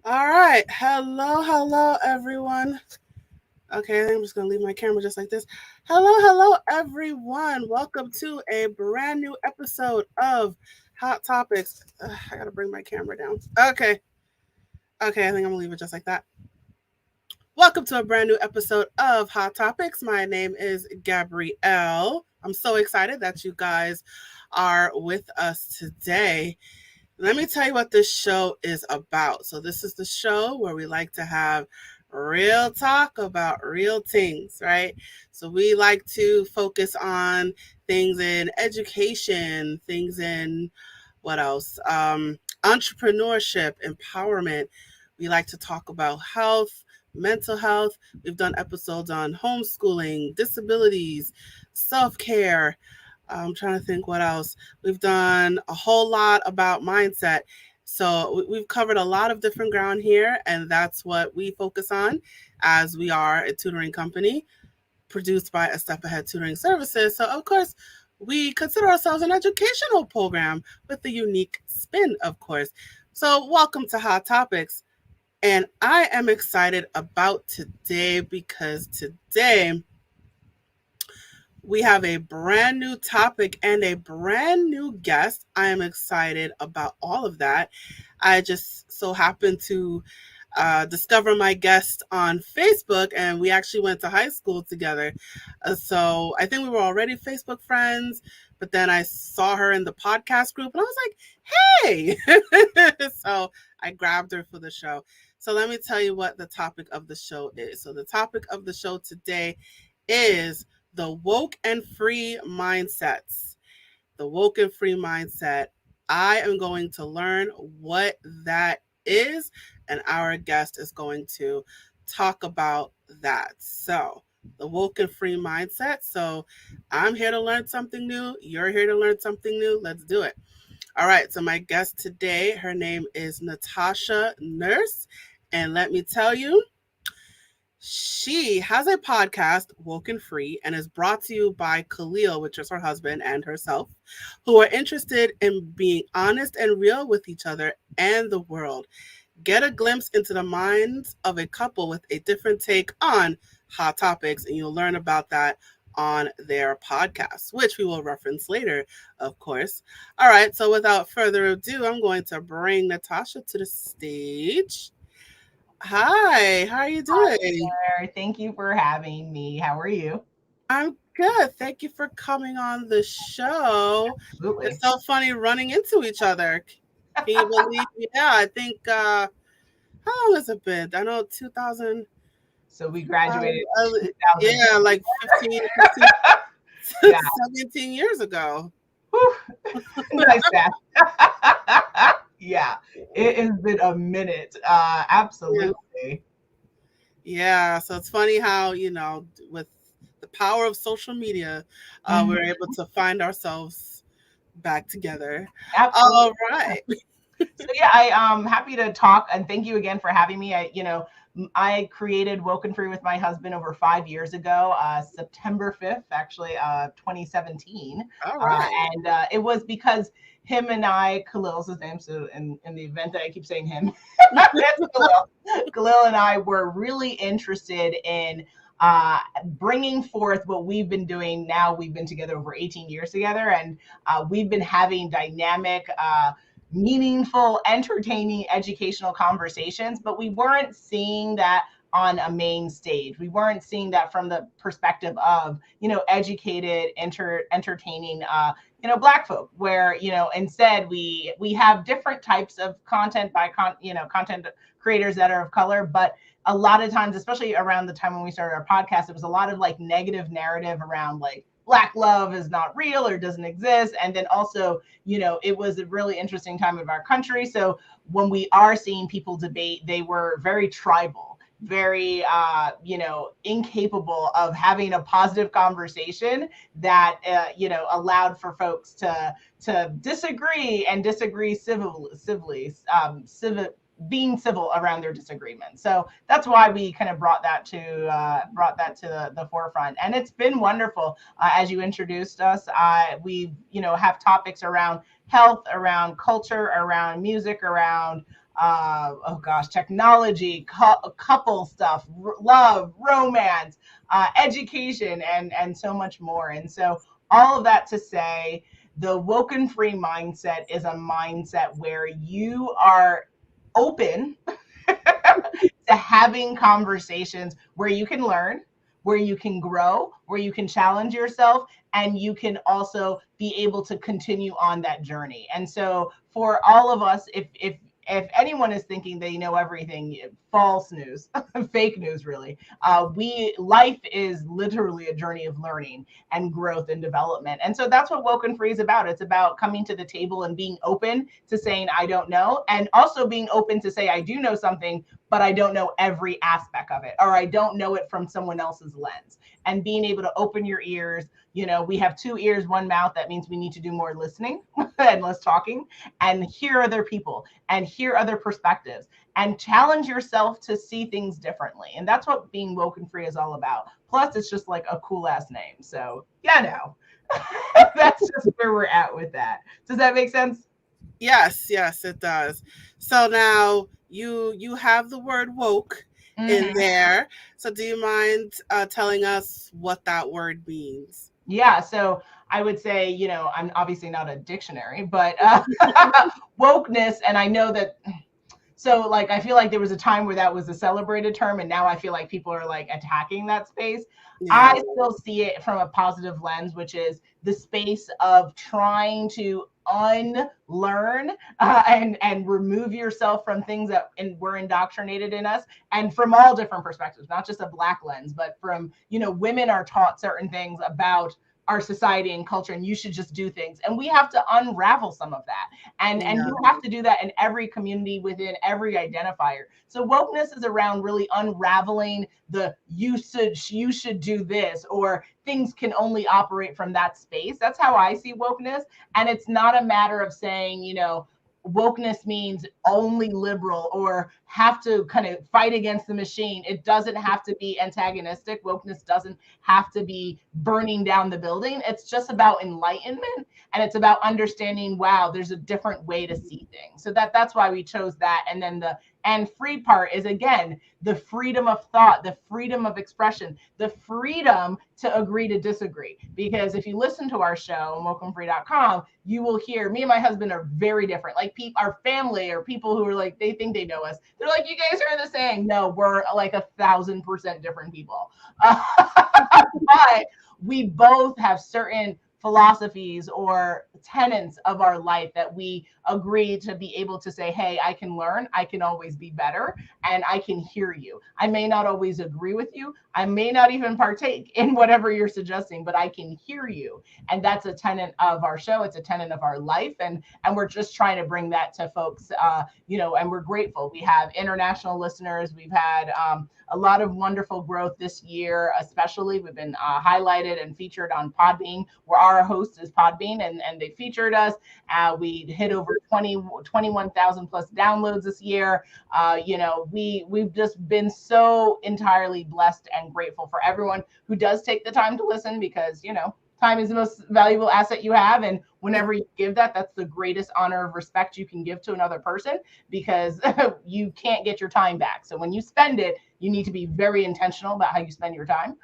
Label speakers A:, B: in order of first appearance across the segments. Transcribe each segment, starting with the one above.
A: All right. Hello, everyone. Okay, I think I'm just going to leave my camera just like this. Hello, everyone. Welcome to a brand new episode of Hot Topics. I got to bring my camera down. Okay, I think I'm going to leave it just like that. Welcome to a brand new episode of Hot Topics. My name is Gabrielle. I'm so excited that you guys are with us today. Let me tell you what this show is about. So, this is the show where we like to have real talk about real things, right? So, we like to focus on things in education, things in what else? Entrepreneurship, empowerment. We like to talk about health, mental health. We've done episodes on homeschooling, disabilities, self care. I'm trying to think what else. We've done a whole lot about mindset. So we've covered a lot of different ground here, and that's what we focus on as we are a tutoring company produced by A Step Ahead Tutoring Services. So, of course, we consider ourselves an educational program with a unique spin, of course. So, welcome to Hot Topics. And I am excited about today because today we have a brand new topic and a brand new guest. I am excited about all of that. I just so happened to discover my guest on Facebook, and we actually went to high school together. So I think we were already Facebook friends, but then I saw her in the podcast group, and I was like, hey! So I grabbed her for the show. So let me tell you what the topic of the show is. So the topic of the show today is the woke and free mindsets. The woke and free mindset. I am going to learn what that is, and our guest is going to talk about that. So, the woke and free mindset. So, I'm here to learn something new. You're here to learn something new. Let's do it. All right. So, my guest today, her name is Natasha Nurse. And let me tell you, she has a podcast, WokeNFree, and is brought to you by Khalil, which is her husband, and herself, who are interested in being honest and real with each other and the world. Get a glimpse into the minds of a couple with a different take on hot topics, and you'll learn about that on their podcast, which we will reference later, of course. All right, so without further ado, I'm going to bring Natasha to the stage. Hi, how are you
B: Hi
A: doing?
B: there. Thank you for having me. How are you?
A: I'm good. Thank you for coming on the show. It's
B: Absolutely.
A: so funny running into each other. Can you believe? Yeah, I think how long has it been? I know 2000,
B: So we graduated in 2010.
A: yeah, like 15,
B: Yeah.
A: 17 years ago.
B: Whew. Nice math. Yeah. It has been a minute.
A: Yeah.
B: Absolutely.
A: Yeah, so it's funny how, with the power of social media,
B: Mhm.
A: we're able to find ourselves back together.
B: Absolutely.
A: All right.
B: So yeah, I'm happy to talk and thank you again for having me. I created Woken Free with my husband over 5 years ago, September 5th, actually, 2017.
A: All
B: Uh,
A: right.
B: and it was because him and I, Khalil's his name, so in the event that I keep saying him, it's Khalil. Khalil and I were really interested in bringing forth what we've been doing now. We've been together over 18 years together, and we've been having dynamic, meaningful, entertaining, educational conversations, but we weren't seeing that on a main stage. We weren't seeing that from the perspective of, educated, entertaining, Black folk, where, instead we have different types of content by content creators that are of color, but a lot of times, especially around the time when we started our podcast, it was a lot of like negative narrative around like Black love is not real or doesn't exist. And then also, it was a really interesting time of our country. So when we are seeing people debate, they were very tribal, very, incapable of having a positive conversation that, allowed for folks to disagree and disagree civilly, being civil around their disagreements. So that's why we kind of brought that to the forefront, and it's been wonderful. As you introduced us, we have topics around health, around culture, around music, around oh gosh, technology, couple stuff, love, romance, education, and so much more. And so all of that to say, the WokeNFree mindset is a mindset where you are open to having conversations where you can learn, where you can grow, where you can challenge yourself, and you can also be able to continue on that journey. And so for all of us, if anyone is thinking they know everything, false news, fake news, really. We life is literally a journey of learning and growth and development, and so that's what WokenFree is about. It's about coming to the table and being open to saying I don't know, and also being open to say I do know something, but I don't know every aspect of it, or I don't know it from someone else's lens. And being able to open your ears. We have 2 ears, 1 mouth. That means we need to do more listening and less talking, and hear other people and hear other perspectives and challenge yourself to see things differently. And that's what being WokenFree is all about. Plus, it's just like a cool ass name. So, that's just where we're at with that. Does that make sense?
A: Yes, yes, it does. So now you have the word woke in
B: Mm-hmm.
A: there. So do you mind telling us what that word means?
B: Yeah, so I would say, I'm obviously not a dictionary, but wokeness, and I know that. So, like, I feel like there was a time where that was a celebrated term, and now I feel like people are like attacking that space.
A: Yeah.
B: I still see it from a positive lens, which is the space of trying to unlearn and remove yourself from things that were indoctrinated in us, and from all different perspectives, not just a black lens, but from women are taught certain things about our society and culture, and you should just do things, and we have to unravel some of that, and
A: Yeah.
B: you have to do that in every community, within every identifier. So wokeness is around really unraveling the usage, you should do this, or things can only operate from that space. That's how I see wokeness. And it's not a matter of saying, wokeness means only liberal or have to kind of fight against the machine. It doesn't have to be antagonistic. Wokeness doesn't have to be burning down the building. It's just about enlightenment, and it's about understanding, wow, there's a different way to see things. So that's why we chose that. And then the and free part is, again, the freedom of thought, the freedom of expression, the freedom to agree to disagree. Because if you listen to our show on WokenFree.com, you will hear me and my husband are very different. Like our family or people who are like, they think they know us. They're like, you guys are the same. No, we're like 1,000% different people. But we both have certain philosophies or tenets of our life that we agree to be able to say, hey, I can learn, I can always be better, and I can hear you. I may not always agree with you, I may not even partake in whatever you're suggesting, but I can hear you. And that's a tenet of our show, it's a tenet of our life, and we're just trying to bring that to folks, and we're grateful. We have international listeners, we've had a lot of wonderful growth this year, especially. We've been highlighted and featured on Podbean, where our host is Podbean, and they featured us. We hit over 21,000 plus downloads this year. We've just been so entirely blessed and grateful for everyone who does take the time to listen, because, time is the most valuable asset you have. And whenever you give that, that's the greatest honor of respect you can give to another person, because you can't get your time back. So when you spend it, you need to be very intentional about how you spend your time.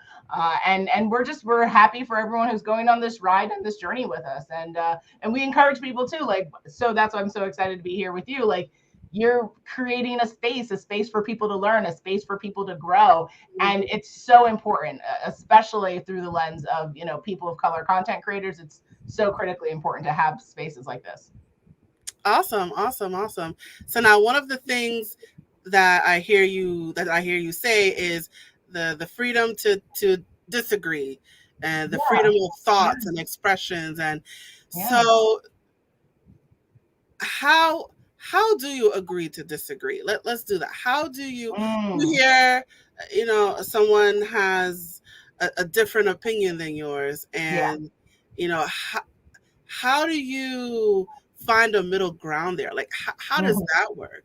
B: And we're happy for everyone who's going on this ride and this journey with us. And we encourage people too. So that's why I'm so excited to be here with you. Like, you're creating a space for people to learn, a space for people to grow. And it's so important, especially through the lens of, people of color content creators. It's so critically important to have spaces like this.
A: Awesome, awesome, awesome. So now one of the things that I hear you say is the freedom to disagree, and the
B: Yeah,
A: freedom of
B: yeah,
A: thoughts and expressions. And
B: yeah.
A: so how do you agree to disagree? Let's do that. How do you
B: Mm,
A: hear, someone has a different opinion than yours,
B: yeah.
A: and how do you find a middle ground there? Like how does
B: Mhm.
A: that work?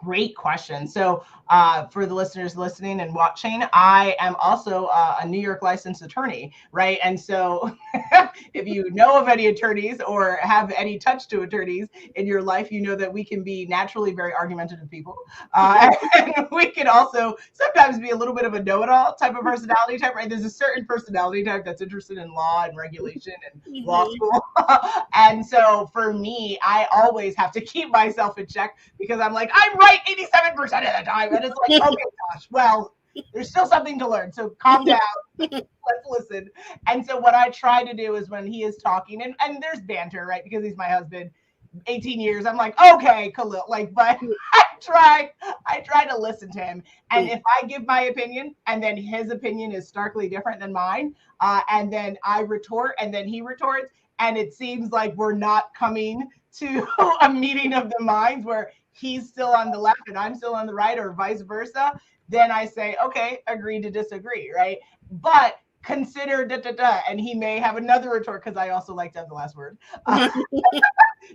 B: Great question. So for the listeners listening and watching, I am also a New York licensed attorney, right? And so if you know of any attorneys or have any touch to attorneys in your life, you know that we can be naturally very argumentative people. And we can also sometimes be a little bit of a know-it-all type of personality type, right? There's a certain personality type that's interested in law and regulation and law school. And so for me, I always have to keep myself in check because I'm like, I'm right 87% of the time. And it's like, okay, gosh, well, there's still something to learn. So calm down. Let's listen. And so what I try to do is when he is talking, and there's banter, right? Because he's my husband, 18 years. I'm like, okay, Khalil, like, but I try to listen to him. And if I give my opinion and then his opinion is starkly different than mine, and then I retort and then he retorts, and it seems like we're not coming to a meeting of the minds where he's still on the left and I'm still on the right, or vice versa, then I say, okay, agree to disagree, right? But consider da da da, and he may have another retort because I also like to have the last word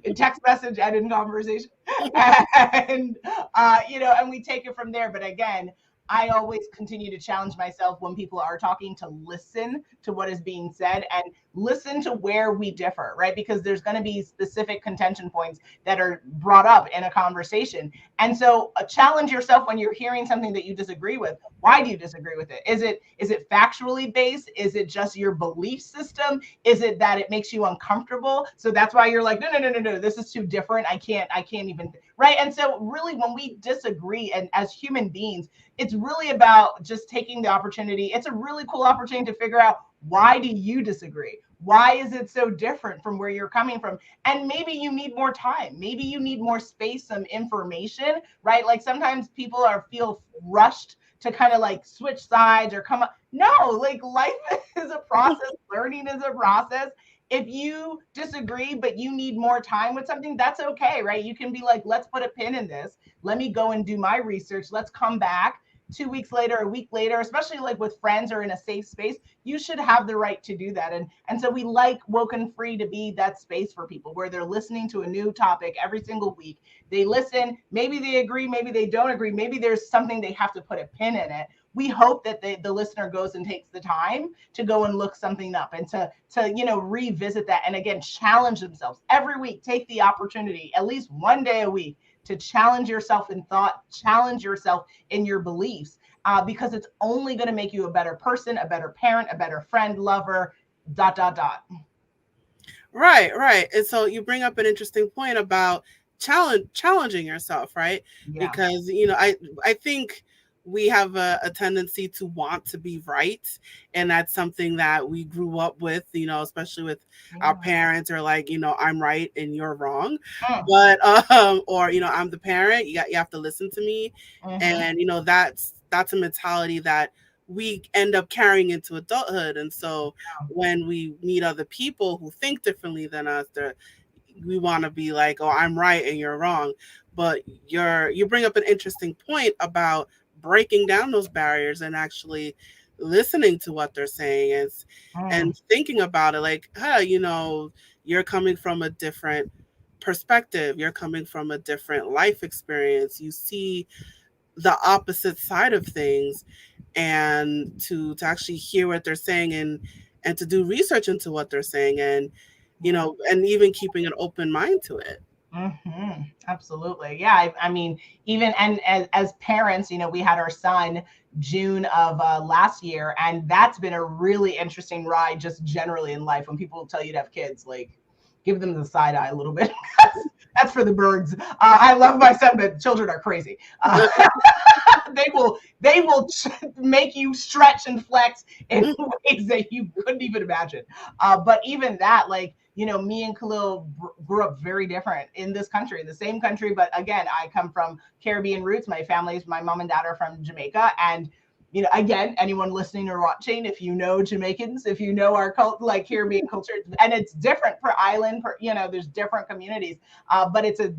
B: in text message and in conversation, and and we take it from there. But again, I always continue to challenge myself when people are talking to listen to what is being said and listen to where we differ, right? Because there's going to be specific contention points that are brought up in a conversation. And so challenge yourself when you're hearing something that you disagree with. Why do you disagree with it? Is it factually based? Is it just your belief system? Is it that it makes you uncomfortable? So that's why you're like, no, this is too different. I can't even, right? And so really when we disagree, and as human beings, it's really about just taking the opportunity. It's a really cool opportunity to figure out, why do you disagree? Why is it so different from where you're coming from? And maybe you need more time. Maybe you need more space, some information, right? Like sometimes people feel rushed to kind of like switch sides or come up. No, like life is a process. Learning is a process. If you disagree, but you need more time with something, that's okay, right? You can be like, let's put a pin in this. Let me go and do my research. Let's come back 2 weeks later, a week later, especially like with friends or in a safe space. You should have the right to do that. And so we like WokeNFree to be that space for people where they're listening to a new topic every single week. They listen, maybe they agree, maybe they don't agree, maybe there's something they have to put a pin in it. We hope that the listener goes and takes the time to go and look something up and to revisit that. And again, challenge themselves every week. Take the opportunity at least one day a week to challenge yourself in thought, challenge yourself in your beliefs, because it's only going to make you a better person, a better parent, a better friend, lover, ...
A: Right. And so you bring up an interesting point about challenging yourself, right?
B: Yeah.
A: Because I think we have a tendency to want to be right, and that's something that we grew up with, especially with our parents, or like, I'm right and you're wrong. But or I'm the parent, you have to listen to me. And that's a mentality that we end up carrying into adulthood. And so when we meet other people who think differently than us, we want to be like, oh, I'm right and you're wrong. But you bring up an interesting point about breaking down those barriers and actually listening to what they're saying, and thinking about it like, you're coming from a different perspective. You're coming from a different life experience. You see the opposite side of things, and to actually hear what they're saying, and to do research into what they're saying, and and even keeping an open mind to it.
B: Absolutely. Yeah. I mean, even and as parents, we had our son June of last year, and that's been a really interesting ride just generally in life. When people tell you to have kids, like, give them the side eye a little bit. That's for the birds. I love my son, but children are crazy. They will make you stretch and flex in ways that you couldn't even imagine. But even that, like, me and Khalil grew up very different in this country, in the same country. But again, I come from Caribbean roots. My mom and dad are from Jamaica. And, again, anyone listening or watching, if you know Jamaicans, if you know our like Caribbean culture, and it's different per island, there's different communities, but it's a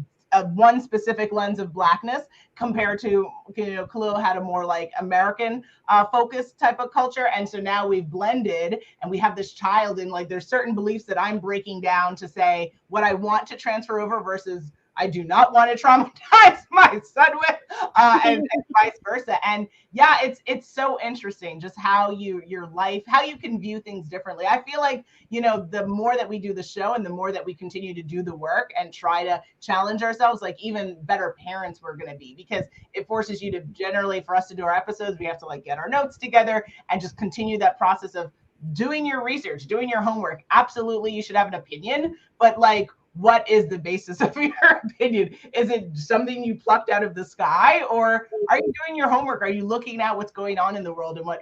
B: one specific lens of Blackness compared to, Khalil had a more like American focused type of culture. And so now we've blended and we have this child, and like there's certain beliefs that I'm breaking down to say what I want to transfer over versus I do not want to traumatize my son with. and vice versa. And yeah, it's so interesting just how your life, how you can view things differently. I feel like, the more that we do the show and the more that we continue to do the work and try to challenge ourselves, like even better parents we're going to be, because it forces you to generally, for us to do our episodes, we have to like get our notes together and just continue that process of doing your research, doing your homework. Absolutely, you should have an opinion, but like, what is the basis of your opinion? Is it something you plucked out of the sky, or are you doing your homework? Are you looking at what's going on in the world and what,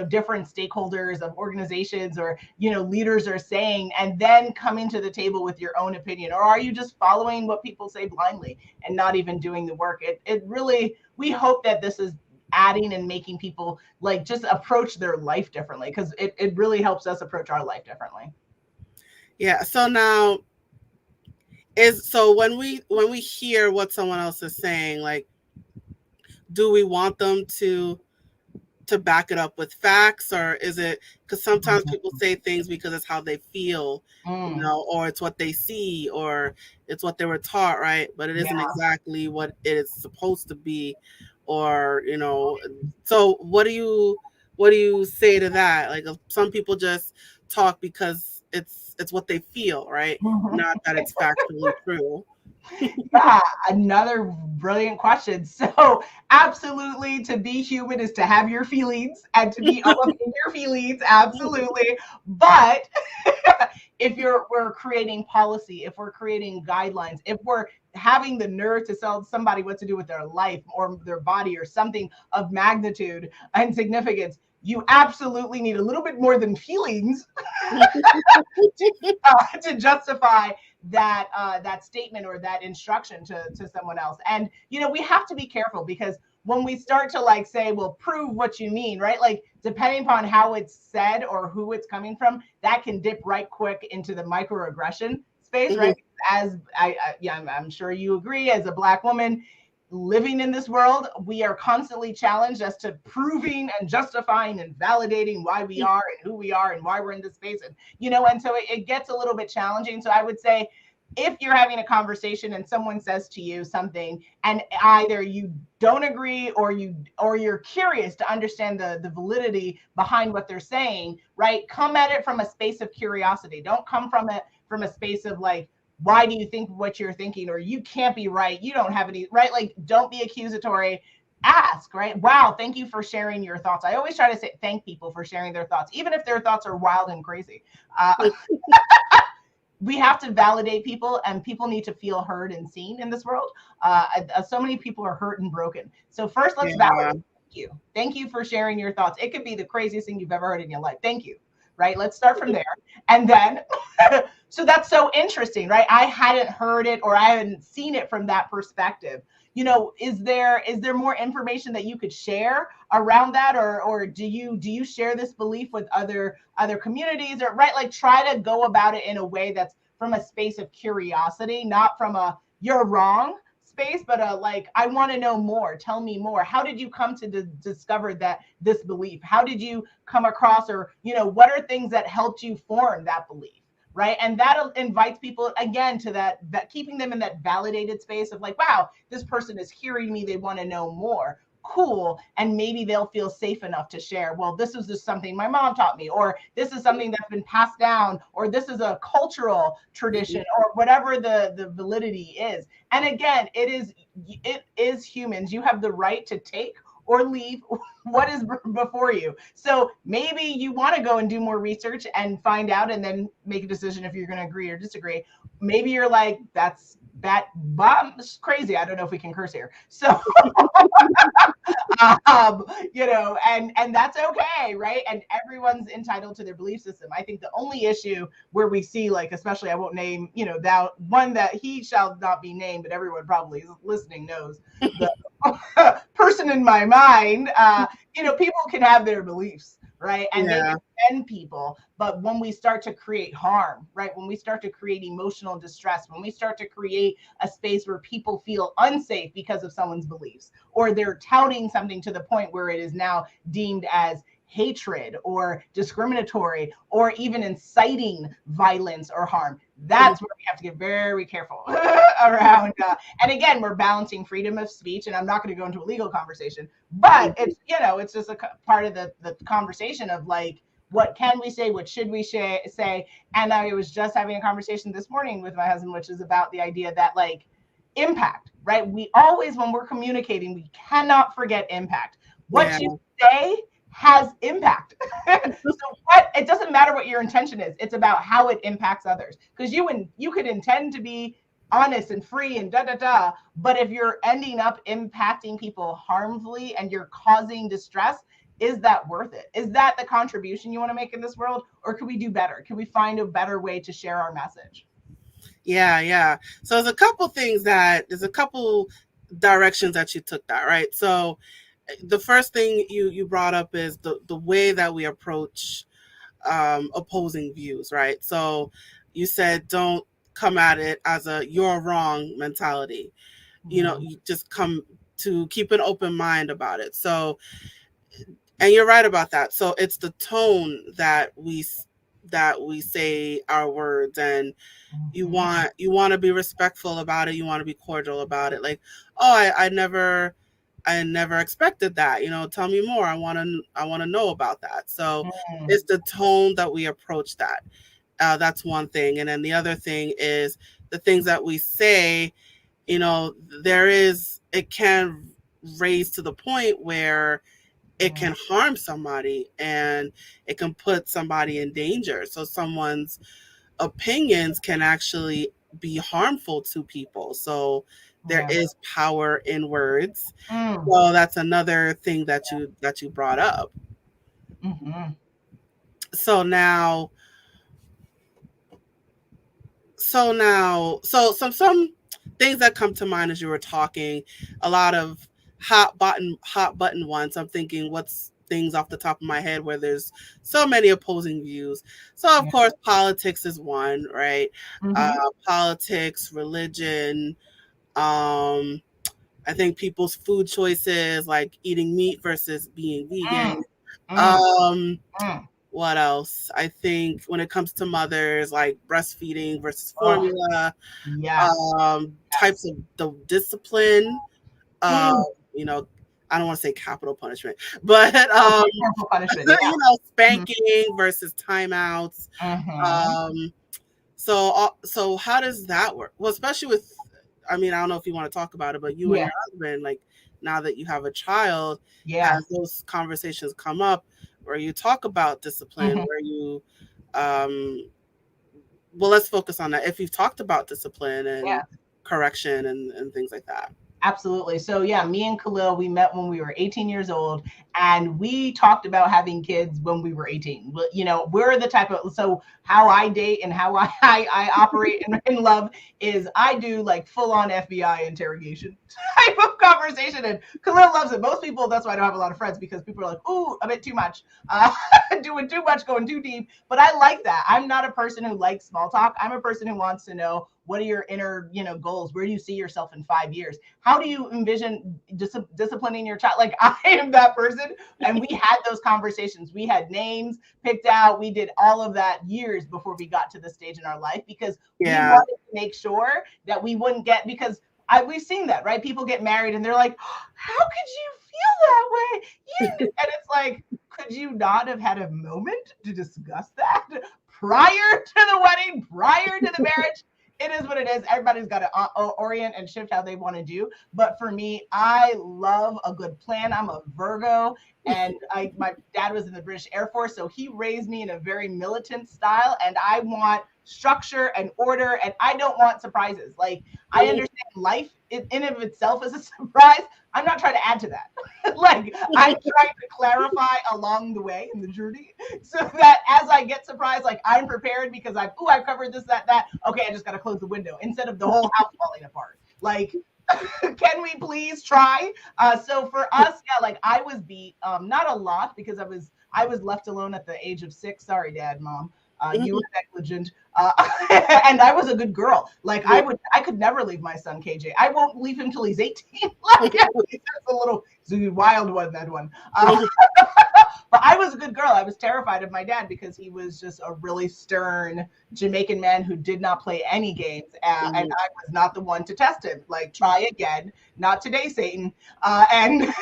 B: different stakeholders of organizations or, leaders are saying, and then coming to the table with your own opinion? Or are you just following what people say blindly and not even doing the work? It really, we hope that this is adding and making people like just approach their life differently, because it really helps us approach our life differently.
A: Yeah. So now when we hear what someone else is saying, like, do we want them to back it up with facts, or is it because sometimes people say things because it's how they feel, or it's what they see, or it's what they were taught, right? But it isn't exactly what it is supposed to be, or so what do you say to that? Like, some people just talk because it's what they feel, right? Not that it's factually true.
B: Yeah, another brilliant question. So, absolutely, to be human is to have your feelings and to be up in your feelings. Absolutely. But if we're creating policy, if we're creating guidelines, if we're having the nerve to tell somebody what to do with their life or their body or something of magnitude and significance, you absolutely need a little bit more than feelings to justify that statement or that instruction to someone else. And we have to be careful, because when we start to like say, well, prove what you mean, right? Like, depending upon how it's said or who it's coming from, that can dip right quick into the microaggression space, right? As I'm sure you agree, as a Black woman living in this world, we are constantly challenged as to proving and justifying and validating why we are and who we are and why we're in this space. And, and so it gets a little bit challenging. So I would say, if you're having a conversation and someone says to you something and either you don't agree or you're curious to understand the validity behind what they're saying, right? Come at it from a space of curiosity. Don't come from a space of like, why do you think what you're thinking? Or you can't be right. You don't have any, right? Like, don't be accusatory. Ask, right? Wow, thank you for sharing your thoughts. I always try to say thank people for sharing their thoughts, even if their thoughts are wild and crazy. We have to validate people, and people need to feel heard and seen in this world. So many people are hurt and broken. So first, let's validate. Thank you. Thank you for sharing your thoughts. It could be the craziest thing you've ever heard in your life. Thank you. Right? Let's start from there. And then, so that's so interesting, right? I hadn't heard it or I hadn't seen it from that perspective. Is there more information that you could share around that, or do you share this belief with other communities, or right? Like, try to go about it in a way that's from a space of curiosity, not from a you're wrong space, but like, I want to know more. Tell me more. How did you come to discover this belief? How did you come across, or what are things that helped you form that belief? Right. And that invites people again to that keeping them in that validated space of like, wow, this person is hearing me. They want to know more. Cool. And maybe they'll feel safe enough to share, well, this is just something my mom taught me, or this is something that's been passed down, or this is a cultural tradition, or whatever the validity is. And again, it is humans. You have the right to take or leave what is before you. So maybe you want to go and do more research and find out and then make a decision if you're going to agree or disagree. Maybe you're like, that's crazy. I don't know if we can curse here. So, and that's okay, right? And everyone's entitled to their belief system. I think the only issue where we see, like, especially, I won't name, that one that he shall not be named, but everyone probably listening knows the person in my mind. People can have their beliefs, right? And they can offend people. But when we start to create harm, right? When we start to create emotional distress, when we start to create a space where people feel unsafe because of someone's beliefs, or they're touting something to the point where it is now deemed as hatred or discriminatory or even inciting violence or harm, That's where we have to get very careful around. And again, we're balancing freedom of speech, and I'm not going to go into a legal conversation, but it's, you know, it's just a part of the conversation of like, what can we say? What should we say? And I was just having a conversation this morning with my husband, which is about the idea that like impact, right? We always, when we're communicating, we cannot forget impact. What
A: Yeah.
B: you say has impact. So what, it doesn't matter what your intention is. It's about how it impacts others. Because you could intend to be honest and free and da da da, but if you're ending up impacting people harmfully and you're causing distress, is that worth it? Is that the contribution you want to make in this world? Or could we do better? Can we find a better way to share our message?
A: Yeah. So there's a couple directions that you took that, right? So the first thing you brought up is the way that we approach opposing views, right? So you said don't come at it as a you're wrong mentality. You know, you just come to keep an open mind about it. So, and you're right about that. So it's the tone that we say our words, and you want to be respectful about it. You want to be cordial about it. Like, oh, I never expected that. You know, tell me more. I want to know about that. So it's the tone that we approach that. That's one thing. And then the other thing is the things that we say, you know, it can raise to the point where it can harm somebody and it can put somebody in danger. So someone's opinions can actually be harmful to people. So there is power in words. So that's another thing that you brought up. So now some things that come to mind as you were talking, a lot of hot button ones. I'm thinking what's things off the top of my head where there's so many opposing views. So of course politics is one, right? Politics, religion, I think people's food choices, like eating meat versus being vegan. What else? I think when it comes to mothers, like breastfeeding versus formula, types of the discipline, you know, I don't want to say capital punishment, but
B: punishment,
A: you know, spanking versus timeouts. So how does that work? Well, especially with, I mean, I don't know if you want to talk about it, but you and your husband, like now that you have a child, has those conversations come up where you talk about discipline, where you, well, let's focus on that. If you've talked about discipline and correction and things like that.
B: Absolutely. So yeah, me and Khalil, we met when we were 18 years old, and we talked about having kids when we were 18. But you know, we're the type of, so how I date and how I operate in love is I do like full on FBI interrogation type of conversation, and Khalil loves it. Most people, that's why I don't have a lot of friends, because people are like, ooh, a bit too much, doing too much, going too deep. But I like that. I'm not a person who likes small talk. I'm a person who wants to know, what are your inner, you know, goals? Where do you see yourself in 5 years? How do you envision disciplining your child? Like, I am that person. And we had those conversations. We had names picked out. We did all of that years before we got to this stage in our life, because we wanted to make sure that we wouldn't get, because we've seen that, right? People get married and they're like, how could you feel that way? And it's like, could you not have had a moment to discuss that prior to the wedding, prior to the marriage? It is what it is. Everybody's got to orient and shift how they want to do. But for me, I love a good plan. I'm a Virgo, and my dad was in the British Air Force, so he raised me in a very militant style, and I want structure and order, and I don't want surprises. Like, I understand life in and of itself is a surprise. I'm not trying to add to that. Like, I'm trying to clarify along the way in the journey, so that as I get surprised, like, I'm prepared, because I covered this, that. Okay, I just got to close the window instead of the whole house falling apart. Like, can we please try? So for us, yeah, like I was beat, not a lot, because I was left alone at the age of 6. Sorry, Dad, Mom. You were negligent. And I was a good girl. Like I could never leave my son KJ. I won't leave him till he's 18. Like, yeah, it's a wild one, that one. But I was a good girl. I was terrified of my dad because he was just a really stern Jamaican man who did not play any games. And I was not the one to test him. Like, try again. Not today, Satan. And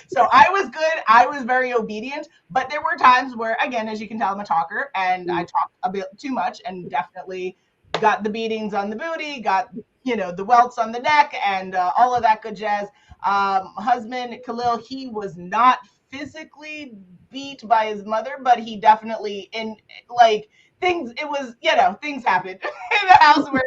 B: so I was good. I was very obedient. But there were times where, again, as you can tell, I'm a talker. And I talked a bit too much and definitely got the beatings on the booty, got, the welts on the neck and all of that good jazz. Husband, Khalil, he was not physically beat by his mother, but he definitely things happened in the house where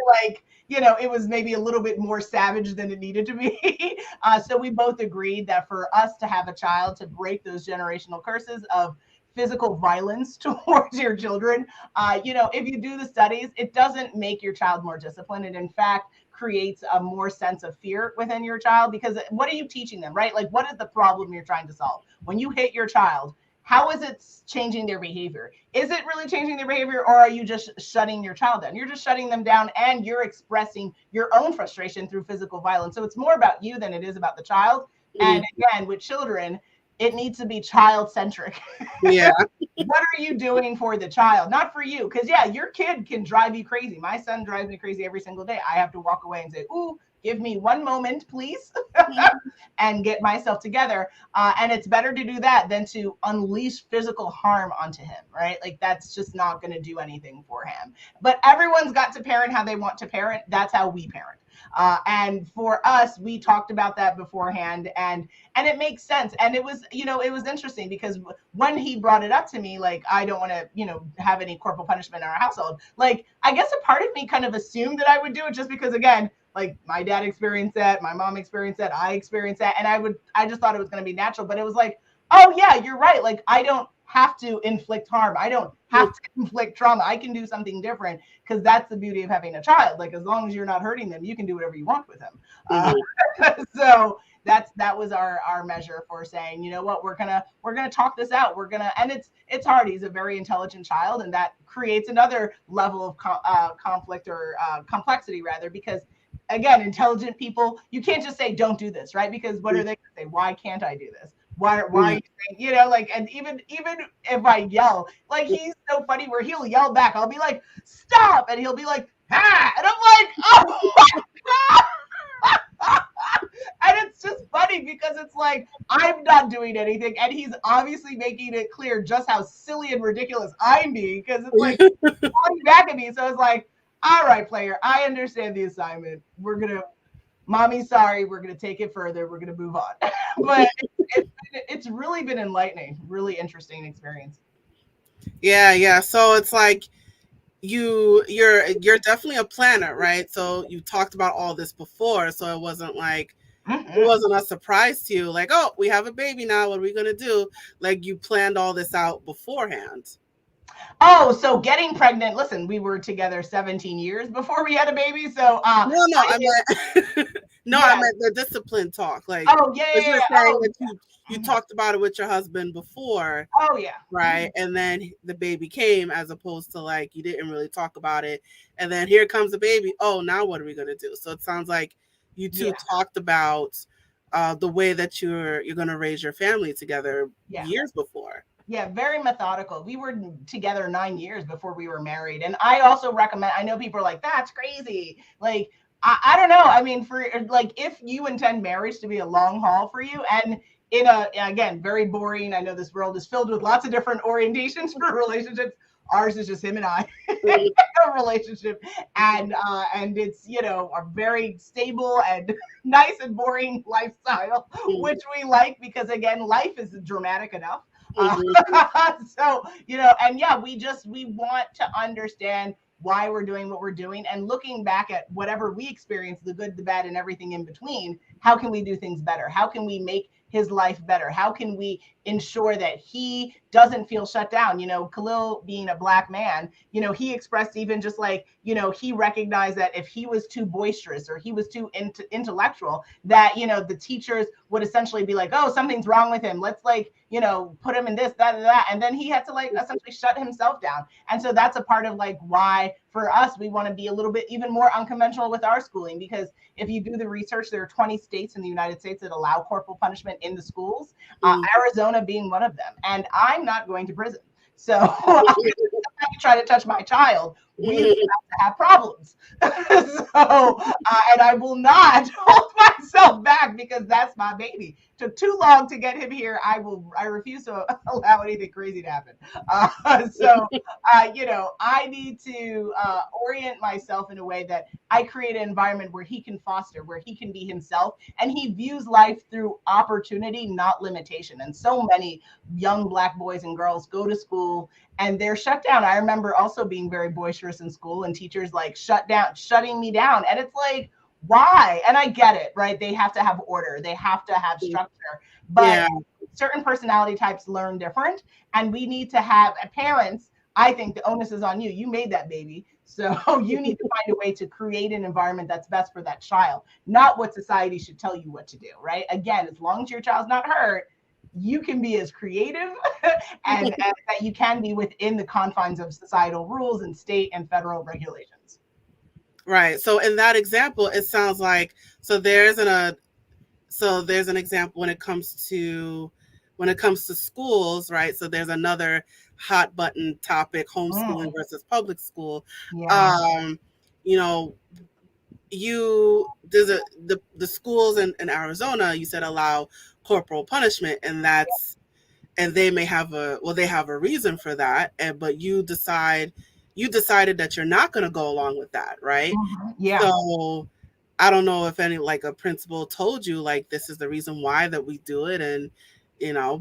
B: it was maybe a little bit more savage than it needed to be. So we both agreed that for us to have a child, to break those generational curses of physical violence towards your children, if you do the studies, it doesn't make your child more disciplined. And in fact, creates a more sense of fear within your child, because what are you teaching them, right? Like, what is the problem you're trying to solve? When you hit your child, how is it changing their behavior? Is it really changing their behavior, or are you just shutting your child down? You're just shutting them down, and you're expressing your own frustration through physical violence. So it's more about you than it is about the child. And again, with children, it needs to be child-centric.
A: Yeah.
B: What are you doing for the child? Not for you. Because, yeah, your kid can drive you crazy. My son drives me crazy every single day. I have to walk away and say, ooh, give me one moment, please, and get myself together. And it's better to do that than to unleash physical harm onto him, right? Like, that's just not going to do anything for him. But everyone's got to parent how they want to parent. That's how we parent. And for us, we talked about that beforehand, and it makes sense. And it was interesting because when he brought it up to me, like, I don't want to, have any corporal punishment in our household. Like, I guess a part of me kind of assumed that I would do it just because, again, like, my dad experienced that, my mom experienced that, I experienced that. And I just thought it was going to be natural, but it was like, oh yeah, you're right. Like, I don't have to inflict harm. I don't have to inflict trauma. I can do something different, because that's the beauty of having a child. Like, as long as you're not hurting them, you can do whatever you want with them. So that was our measure for saying, you know what, we're gonna talk this out. And it's hard. He's a very intelligent child, and that creates another level of conflict or complexity rather, because again, intelligent people, you can't just say don't do this, right? Because what are they gonna say? Why can't I do this? Why are you saying, and even if I yell, like, he's so funny where he'll yell back. I'll be like, stop, and he'll be like, ah, and I'm like, oh. And it's just funny because it's like, I'm not doing anything, and he's obviously making it clear just how silly and ridiculous I'm being, because it's like calling back at me. So it's like, all right, player, I understand the assignment. Mommy's sorry, we're going to take it further. We're going to move on. But it's really been enlightening, really interesting experience.
A: Yeah. So it's like you're definitely a planner, right? So you talked about all this before, so it wasn't like it wasn't a surprise to you, like, oh, we have a baby now, what are we going to do? Like, you planned all this out beforehand.
B: Oh, so getting pregnant, listen, we were together 17 years before we had a baby. So
A: I meant the discipline talk. Like,
B: oh yeah,
A: you were saying that
B: yeah.
A: you talked about it with your husband before.
B: Oh yeah.
A: Right. And then the baby came, as opposed to, like, you didn't really talk about it. And then here comes the baby. Oh, now what are we gonna do? So it sounds like you two talked about the way that you're gonna raise your family together years before.
B: Yeah, very methodical. We were together 9 years before we were married. And I also recommend, I know people are like, that's crazy. Like, I don't know. I mean, for like, if you intend marriage to be a long haul for you, and again, very boring. I know this world is filled with lots of different orientations for relationships. Ours is just him and I, a relationship. And it's, a very stable and nice and boring lifestyle, which we like, because again, life is dramatic enough. So, and yeah, we want to understand why we're doing what we're doing, and looking back at whatever we experienced, the good, the bad, and everything in between, how can we do things better? How can we make his life better? How can we ensure that he doesn't feel shut down? Khalil, being a Black man, he expressed, even just like, he recognized that if he was too boisterous or he was too intellectual, that, the teachers would essentially be like, oh, something's wrong with him. Let's like, put him in this, that, and that. And then he had to like essentially shut himself down. And so that's a part of like why for us, we want to be a little bit even more unconventional with our schooling, because if you do the research, there are 20 states in the United States that allow corporal punishment in the schools, Arizona being one of them. And I'm not going to prison. So if you try to touch my child, we have to have problems. And I will not hold myself back, because that's my baby. Took too long to get him here. I refuse to allow anything crazy to happen. I need to orient myself in a way that I create an environment where he can foster, where he can be himself, and he views life through opportunity, not limitation. And so many young Black boys and girls go to school and they're shut down. I remember also being very boisterous in school and teachers like shutting me down. And it's like, why? And I get it, right? They have to have order. They have to have structure. But certain personality types learn different. And we need to have parents. I think the onus is on you. You made that baby. So you need to find a way to create an environment that's best for that child, not what society should tell you what to do, right? Again, as long as your child's not hurt, you can be as creative and that you can be within the confines of societal rules and state and federal regulations.
A: Right. So in that example, it sounds like, there's an example when it comes to schools, right? So there's another hot button topic, homeschooling versus public school.
B: Yeah.
A: The schools in Arizona, you said, allow corporal punishment, and they may have they have a reason for that, but you decided that you're not going to go along with that, right?
B: Yeah.
A: So I don't know if any, like, a principal told you like this is the reason why that we do it, and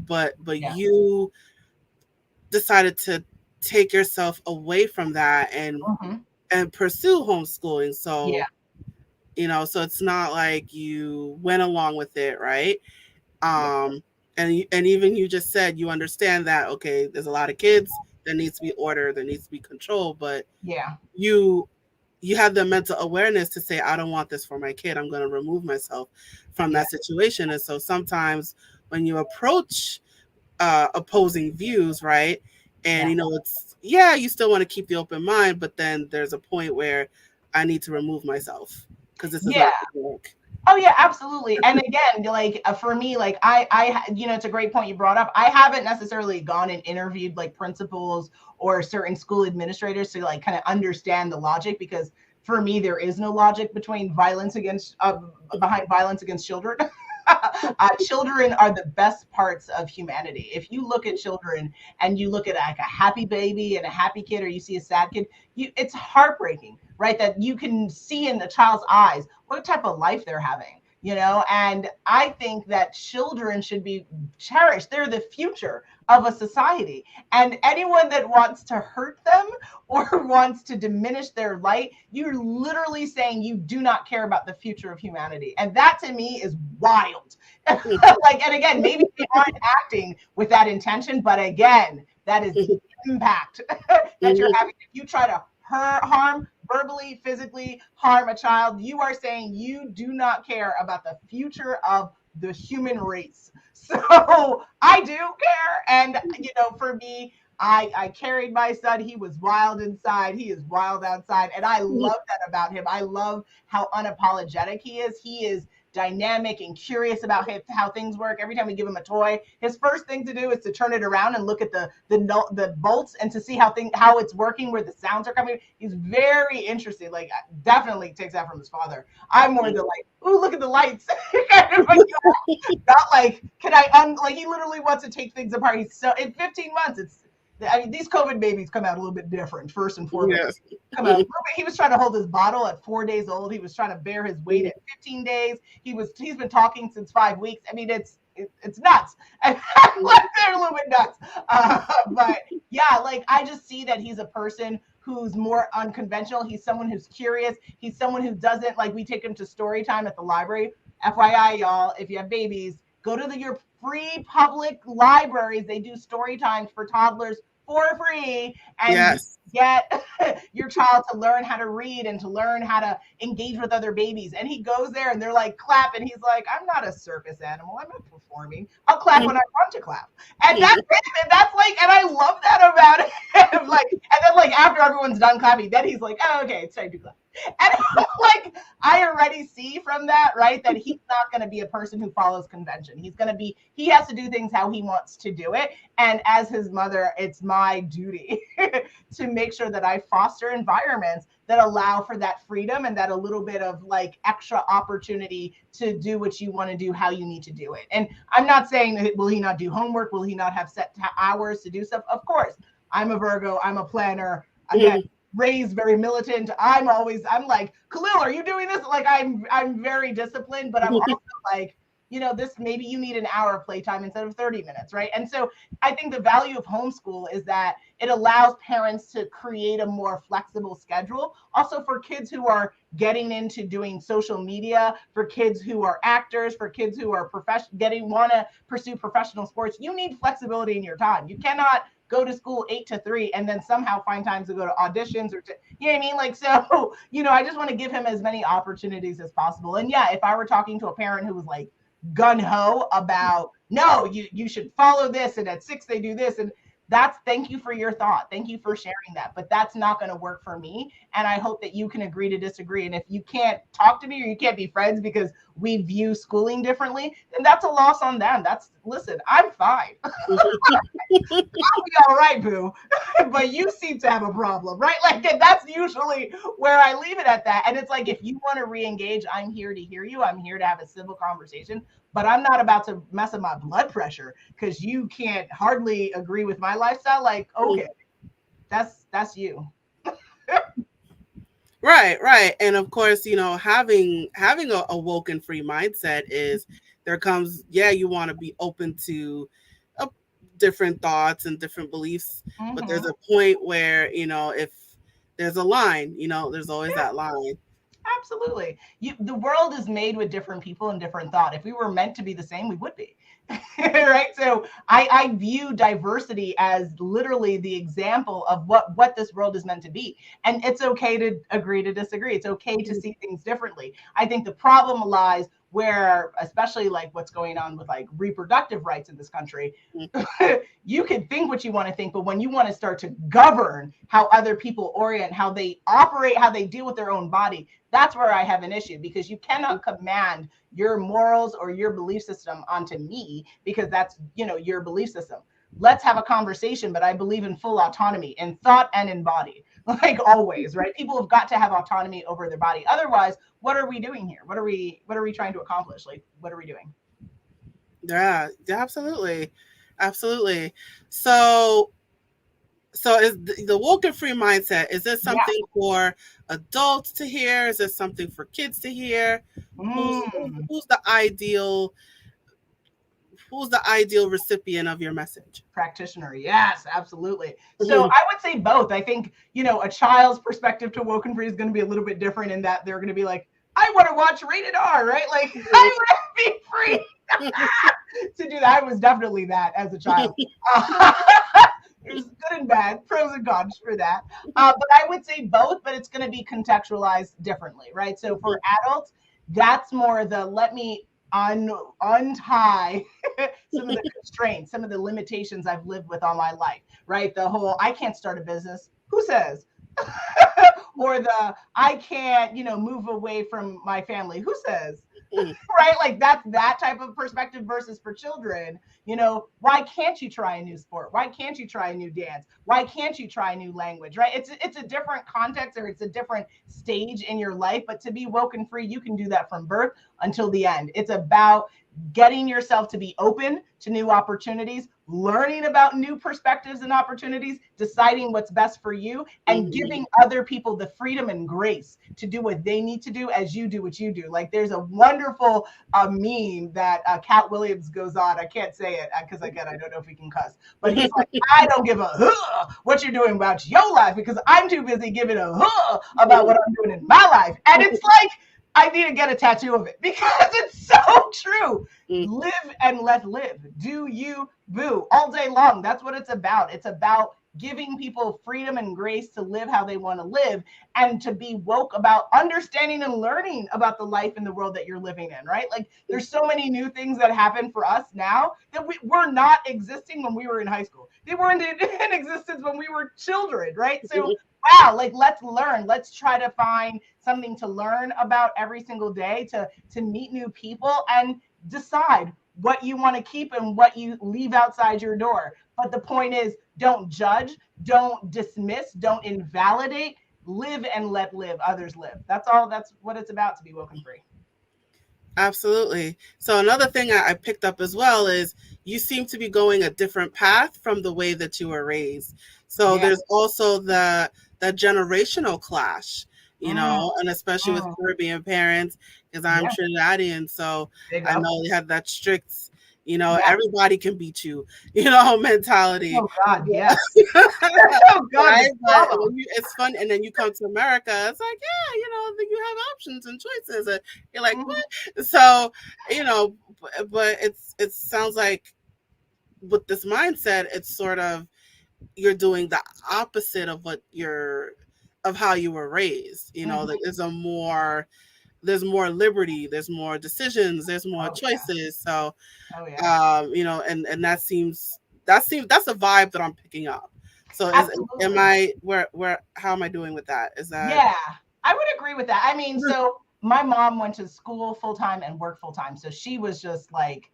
A: but you decided to take yourself away from that and pursue homeschooling. So so it's not like you went along with it, right? And even you just said you understand that, okay, there's a lot of kids, there needs to be order, there needs to be control, but you have the mental awareness to say, I don't want this for my kid. I'm going to remove myself from that situation. And so sometimes when you approach opposing views, right, and you still want to keep the open mind, but then there's a point where I need to remove myself because this is not going to work.
B: Oh yeah, absolutely. And again, like for me, like it's a great point you brought up. I haven't necessarily gone and interviewed like principals or certain school administrators to like kind of understand the logic, because for me, there is no logic behind violence against children. Children are the best parts of humanity. If you look at children and you look at like a happy baby and a happy kid, or you see a sad kid, it's heartbreaking, right? That you can see in the child's eyes what type of life they're having, and I think that children should be cherished. They're the future of a society, and anyone that wants to hurt them or wants to diminish their light, you're literally saying you do not care about the future of humanity. And that to me is wild. And again, maybe they aren't acting with that intention, but again, that is the impact that you're having. If you try to harm, verbally, physically harm a child, you are saying you do not care about the future of the human race. So I do care. And, for me, I carried my son. He was wild inside. He is wild outside. And I love that about him. I love how unapologetic he is. He is dynamic and curious about how things work. Every time we give him a toy, his first thing to do is to turn it around and look at the bolts and to see how it's working, where the sounds are coming. He's very interested. Like, definitely takes that from his father. I'm more the like, ooh, look at the lights. Not like, he literally wants to take things apart. He's so, in 15 months, these COVID babies come out a little bit different, first and foremost. Yes. He was trying to hold his bottle at 4 days old. He was trying to bear his weight at 15 days. He's been talking since 5 weeks. I mean, it's nuts. They're a little bit nuts. But yeah, like, I just see that he's a person who's more unconventional. He's someone who's curious. He's someone who doesn't, like, we take him to story time at the library. FYI, y'all, if you have babies, Go to your free public libraries. They do story times for toddlers for free, and
A: Yes.
B: get your child to learn how to read and to learn how to engage with other babies. And he goes there and they're like, clap. And he's like, I'm not a circus animal. I'm not performing. I'll clap when I want to clap. And that's it. And that's like, and I love that about him. Like, and then like after everyone's done clapping, then he's like, oh, okay, it's time to clap. And like, I already see from that, right, that he's not going to be a person who follows convention. He has to do things how he wants to do it. And as his mother, it's my duty to make sure that I foster environments that allow for that freedom and that a little bit of like extra opportunity to do what you want to do, how you need to do it. And I'm not saying that will he not do homework? Will he not have set hours to do stuff? Of course. I'm a Virgo. I'm a planner. Again, raised very militant. I'm like, Khalil, are you doing this? Like I'm very disciplined, but I'm also like, this, maybe you need an hour of playtime instead of 30 minutes, right? And so I think the value of homeschool is that it allows parents to create a more flexible schedule. Also for kids who are getting into doing social media, for kids who are actors, for kids who are want to pursue professional sports, you need flexibility in your time. You cannot go to school 8 to 3 and then somehow find time to go to auditions or you know what I mean? Like, so, I just want to give him as many opportunities as possible. And yeah, if I were talking to a parent who was like gun-ho about, no, you should follow this, and at 6 they do this, and thank you for your thought. Thank you for sharing that. But that's not going to work for me. And I hope that you can agree to disagree. And if you can't talk to me or you can't be friends because we view schooling differently, then that's a loss on them. Listen, I'm fine. I'll be all right, boo. But you seem to have a problem, right? Like that's usually where I leave it at that. And it's like, if you want to re-engage, I'm here to hear you. I'm here to have a civil conversation. But I'm not about to mess up my blood pressure because you can't hardly agree with my lifestyle. Like, okay, that's you.
A: Right. And of course, having a WokeNFree mindset is there comes, you want to be open to different thoughts and different beliefs, but there's a point where, if there's a line, there's always that line.
B: Absolutely. The world is made with different people and different thought. If we were meant to be the same, we would be. Right? So I view diversity as literally the example of what this world is meant to be. And it's okay to agree to disagree. It's okay to see things differently. I think the problem lies where, especially like what's going on with like reproductive rights in this country, you can think what you want to think, but when you want to start to govern how other people orient, how they operate, how they deal with their own body, that's where I have an issue, because you cannot command your morals or your belief system onto me, because that's, your belief system. Let's have a conversation, but I believe in full autonomy in thought and in body, like always, right? People have got to have autonomy over their body. Otherwise, what are we doing here? What are we trying to accomplish? Like, what are we doing?
A: Yeah, absolutely. So is the WokeNFree mindset, is this something for adults to hear? Is this something for kids to hear? Who's the ideal recipient of your message?
B: Practitioner. Yes, absolutely. So I would say both. I think, a child's perspective to WokeNFree is going to be a little bit different in that they're going to be like, I want to watch rated R, right? Like, I want to be free to do that. I was definitely that as a child. There's good and bad, pros and cons for that. But I would say both, but it's going to be contextualized differently, right? So for adults, that's more the let me untie some of the constraints, some of the limitations I've lived with all my life, right? The whole, I can't start a business. Who says? Or the, I can't, move away from my family. Who says? Right? Like that's that type of perspective versus for children, why can't you try a new sport? Why can't you try a new dance? Why can't you try a new language, right? It's a different context, or it's a different stage in your life, but to be WokeNFree, you can do that from birth until the end. It's about getting yourself to be open to new opportunities, learning about new perspectives and opportunities, deciding what's best for you, and giving other people the freedom and grace to do what they need to do as you do what you do. Like there's a wonderful meme that Cat Williams goes on. I can't say it because again, I don't know if we can cuss, but he's like, I don't give a what you're doing about your life because I'm too busy giving a about what I'm doing in my life. And it's like, I need to get a tattoo of it because it's so true. you.
A: Mm.
B: Live and let live. Do you, boo, all day long. That's what it's about. It's about giving people freedom and grace to live how they want to live, and to be woke about understanding and learning about the life and the world that you're living in, right? Like there's so many new things that happen for us now that we were not existing when we were in high school. They weren't in existence when we were children, right? So wow, like let's learn. Let's try to find something to learn about every single day, to meet new people and decide what you want to keep and what you leave outside your door. But the point is, don't judge, don't dismiss, don't invalidate. Live and let live. Others live. That's all. That's what it's about to be woken free.
A: Absolutely. So another thing I picked up as well is you seem to be going a different path from the way that you were raised. So
B: Yeah.
A: there's also the generational clash,
B: Mm,
A: and especially with
B: mm,
A: Caribbean parents, because I'm
B: yeah.
A: Trinidadian, so
B: Big
A: I
B: up.
A: know they have that strict,
B: Yeah.
A: everybody can beat you, mentality.
B: Oh God. Yes. Oh God. The
A: Right, but
B: trauma.
A: it's fun, and then you come to America. It's like, yeah, then you have options and choices, and you're like,
B: Mhm.
A: what? So, but it sounds like with this mindset, it's sort of you're doing the opposite of of how you were raised.
B: Mhm.
A: That there's more liberty, there's more decisions, there's more
B: Oh yeah.
A: choices. So,
B: Oh yeah.
A: and that's a vibe that I'm picking up. So am
B: Absolutely.
A: I where how am I doing with that? Is that
B: Yeah, I would agree with that. I mean, so my mom went to school full time and worked full time. So she was just like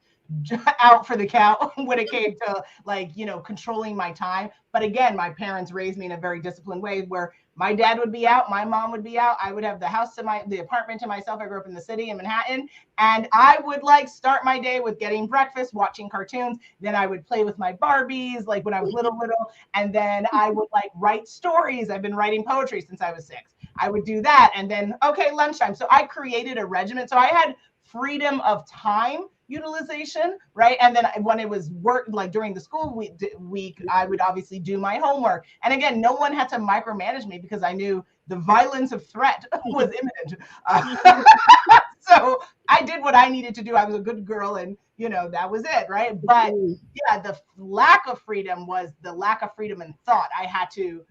B: out for the count when it came to like, controlling my time. But again, my parents raised me in a very disciplined way where my dad would be out, my mom would be out. I would have the apartment to myself. I grew up in the city in Manhattan, and I would like start my day with getting breakfast, watching cartoons. Then I would play with my Barbies, like when I was little, and then I would like write stories. I've been writing poetry since I was 6. I would do that, and then okay, lunchtime. So I created a regimen. So I had freedom of time utilization, right? And then when it was work, like during the school week, I would obviously do my homework. And again, no one had to micromanage me because I knew the violence of threat was imminent. So I did what I needed to do. I was a good girl, and that was it, right? But yeah, the lack of freedom was the lack of freedom in thought. I had to,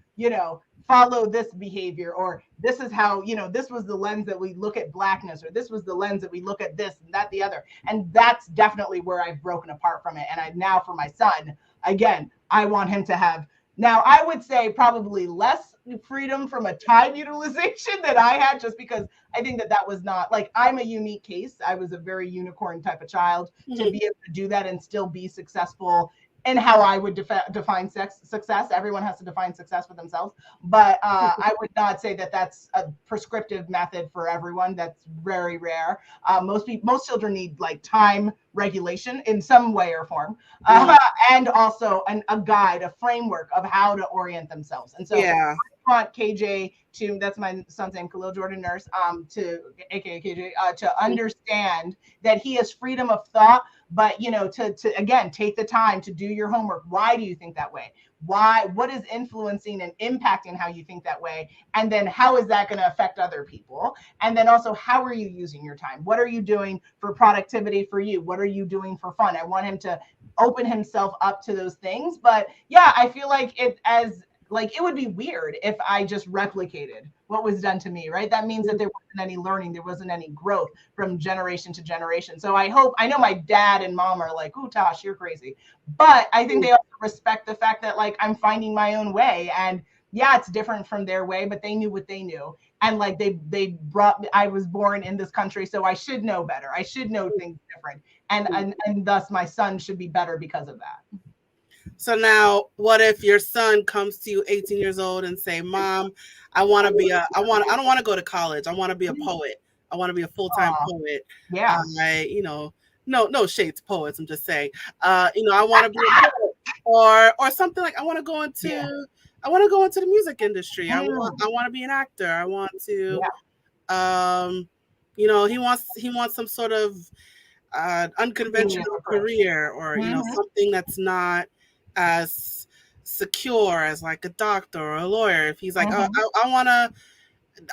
B: follow this behavior, or this is how, this was the lens that we look at blackness, or this was the lens that we look at this and that, the other. And that's definitely where I've broken apart from it. And I now, for my son, again, I want him to have, now I would say probably less freedom from a time utilization than I had, just because I think that was not, like, I'm a unique case. I was a very unicorn type of child to be able to do that and still be successful in how I would define success. Everyone has to define success for themselves, but I would not say that that's a prescriptive method for everyone. That's very rare. Most children need like time regulation in some way or form, and also a guide, a framework of how to orient themselves. And so
A: yeah.
B: want KJ to, that's my son's name, Khalil Jordan Nurse, to aka KJ, to understand that he has freedom of thought, but to again take the time to do your homework. Why do you think that way? What is influencing and impacting how you think that way? And then how is that going to affect other people? And then also, how are you using your time? What are you doing for productivity for you? What are you doing for fun? I want him to open himself up to those things. But yeah, I feel like it would be weird if I just replicated what was done to me, right? That means that there wasn't any learning, there wasn't any growth from generation to generation. So I know my dad and mom are like, "Ooh, Tosh, you're crazy," but I think they also respect the fact that like I'm finding my own way, and yeah, it's different from their way, but they knew what they knew, and like they brought. I was born in this country, so I should know better. I should know things different, and thus my son should be better because of that.
A: So now, what if your son comes to you 18 years old and say, "Mom, I don't want to go to college. I want to be a poet. I want to be a full-time poet."
B: Yeah.
A: No shade to poets. I'm just saying, I want to be a poet, or something like
B: Yeah.
A: I want to go into the music industry.
B: Mm.
A: I want to be an actor. I want to,
B: Yeah.
A: he wants some sort of
B: Genius
A: unconventional
B: approach.
A: career, or
B: Mhm.
A: something that's not as secure as like a doctor or a lawyer. If he's like, oh,
B: Mhm.
A: I want to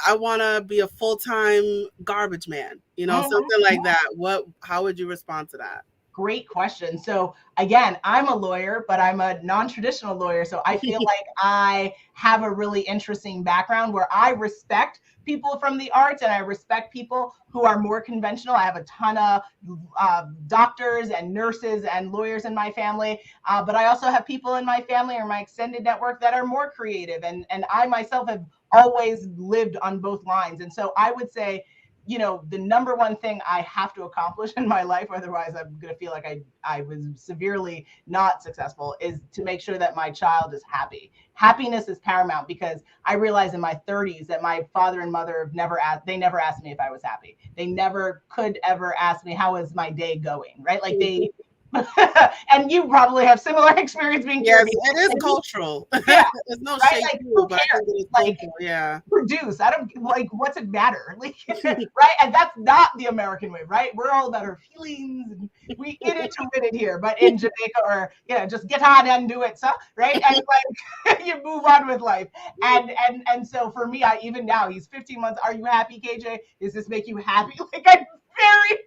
A: I want to be a full-time garbage man,
B: Mhm.
A: something like that. How would you respond to that?
B: Great question. So again, I'm a lawyer, but I'm a non-traditional lawyer. So I feel like I have a really interesting background where I respect people from the arts and I respect people who are more conventional. I have a ton of doctors and nurses and lawyers in my family, but I also have people in my family or my extended network that are more creative. And I myself have always lived on both lines. And so I would say, the number one thing I have to accomplish in my life, otherwise I'm going to feel like I was severely not successful, is to make sure that my child is happy. Happiness is paramount because I realized in my 30s that my father and mother they never asked me if I was happy. They never could ever ask me, how is my day going? Right? Like they, and you probably have similar experience being
A: Yes,
B: caregiver.
A: it is cultural.
B: Yeah,
A: There's no
B: right?
A: shade
B: Like,
A: to
B: who
A: it, but I
B: cares?
A: think it is
B: Like,
A: cultural. Yeah.
B: produce. I don't like, what's it matter? Like, right? And that's not the American way, right? We're all about our feelings and we get into it here. But in Jamaica, or just get on and do it, so right? And like you move on with life. And so for me, I even now, he's 15 months. Are you happy, KJ? Does this make you happy? Like I'm very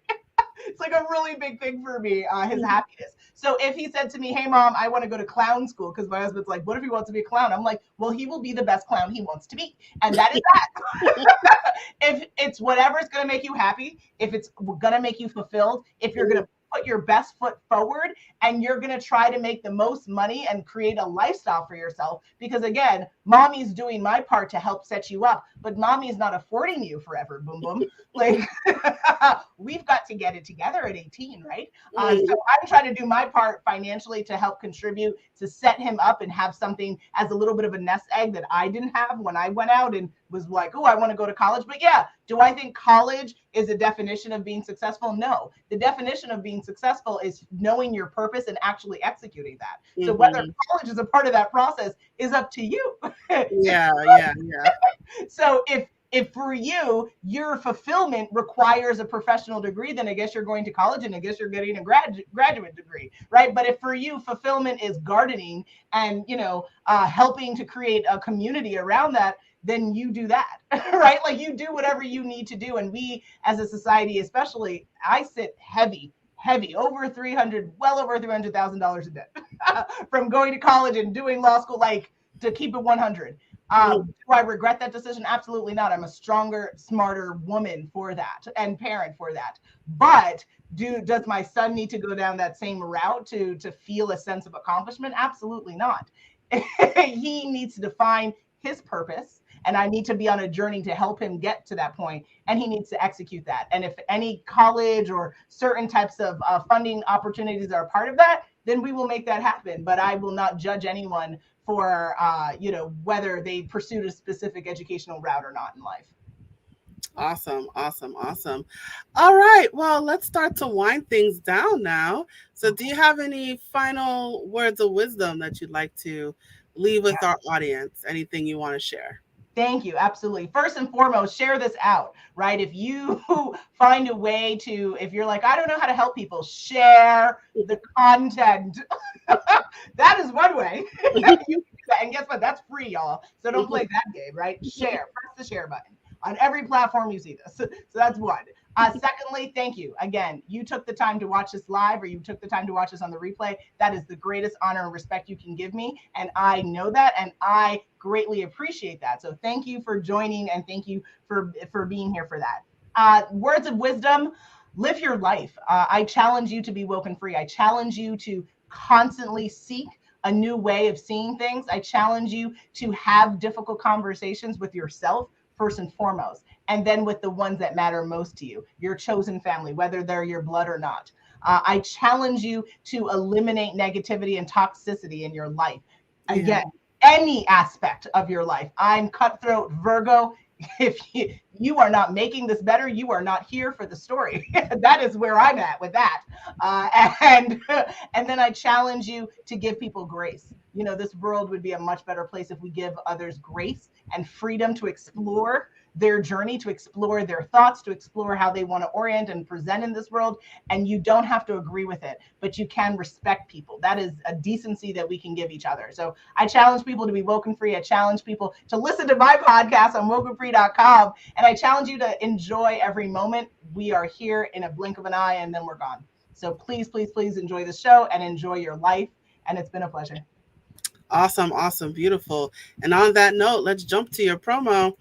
B: it's like a really big thing for me, his happiness. So if he said to me, hey mom, I want to go to clown school, because my husband's like, what if he wants to be a clown? I'm like, well, he will be the best clown he wants to be. And that is that. If it's whatever's going to make you happy, if it's going to make you fulfilled, if you're going to put your best foot forward and you're going to try to make the most money and create a lifestyle for yourself, because again, mommy's doing my part to help set you up, but mommy's not affording you forever. Boom boom. Like we've got to get it together at 18, right? So I'm trying to do my part financially to help contribute to set him up and have something as a little bit of a nest egg that I didn't have when I went out and was like, oh, I want to go to college. But yeah, do I think college is a definition of being successful? No. The definition of being successful is knowing your purpose and actually executing that. So whether college is a part of that process is up to you.
A: Yeah, yeah, yeah.
B: So if for you, your fulfillment requires a professional degree, then I guess you're going to college and I guess you're getting a graduate degree, right? But if for you, fulfillment is gardening and, helping to create a community around that, then you do that, right? Like you do whatever you need to do. And we as a society, especially, I sit heavy over 300, well over $300,000 in debt from going to college and doing law school, like to keep it 100. Do I regret that decision? Absolutely not. I'm a stronger, smarter woman for that and parent for that. But does my son need to go down that same route to feel a sense of accomplishment? Absolutely not. He needs to define his purpose, and I need to be on a journey to help him get to that point, and he needs to execute that. And if any college or certain types of funding opportunities are a part of that, then we will make that happen. But I will not judge anyone for whether they pursued a specific educational route or not in life.
A: Awesome, awesome, awesome. All right, well, let's start to wind things down now. So, do you have any final words of wisdom that you'd like to leave with our audience? Anything you want to share?
B: Thank you. Absolutely. First and foremost, share this out, right? If you find a way to, if you're like, I don't know how to help people, share the content. That is one way. You can do that. And guess what? That's free, y'all. So don't play that game, right? Share. Press the share button on every platform you see this. So that's one. Secondly, thank you. Again, you took the time to watch this live or you took the time to watch this on the replay. That is the greatest honor and respect you can give me. And I know that, and I greatly appreciate that. So thank you for joining, and thank you for being here for that. Words of wisdom, live your life. I challenge you to be woken free. I challenge you to constantly seek a new way of seeing things. I challenge you to have difficult conversations with yourself first and foremost, and then with the ones that matter most to you, your chosen family, whether they're your blood or not. I challenge you to eliminate negativity and toxicity in your life. Again, any aspect of your life. I'm cutthroat Virgo. If you are not making this better, you are not here for the story. That is where I'm at with that. And then I challenge you to give people grace. This world would be a much better place if we give others grace and freedom to explore their journey, to explore their thoughts, to explore how they want to orient and present in this world. And you don't have to agree with it, but you can respect people. That is a decency that we can give each other. So I challenge people to be woken free. I challenge people to listen to my podcast on WokeNFree.com. And I challenge you to enjoy every moment. We are here in a blink of an eye and then we're gone. So please, please, please enjoy the show and enjoy your life. And it's been a pleasure.
A: Awesome, awesome, beautiful. And on that note, let's jump to your promo.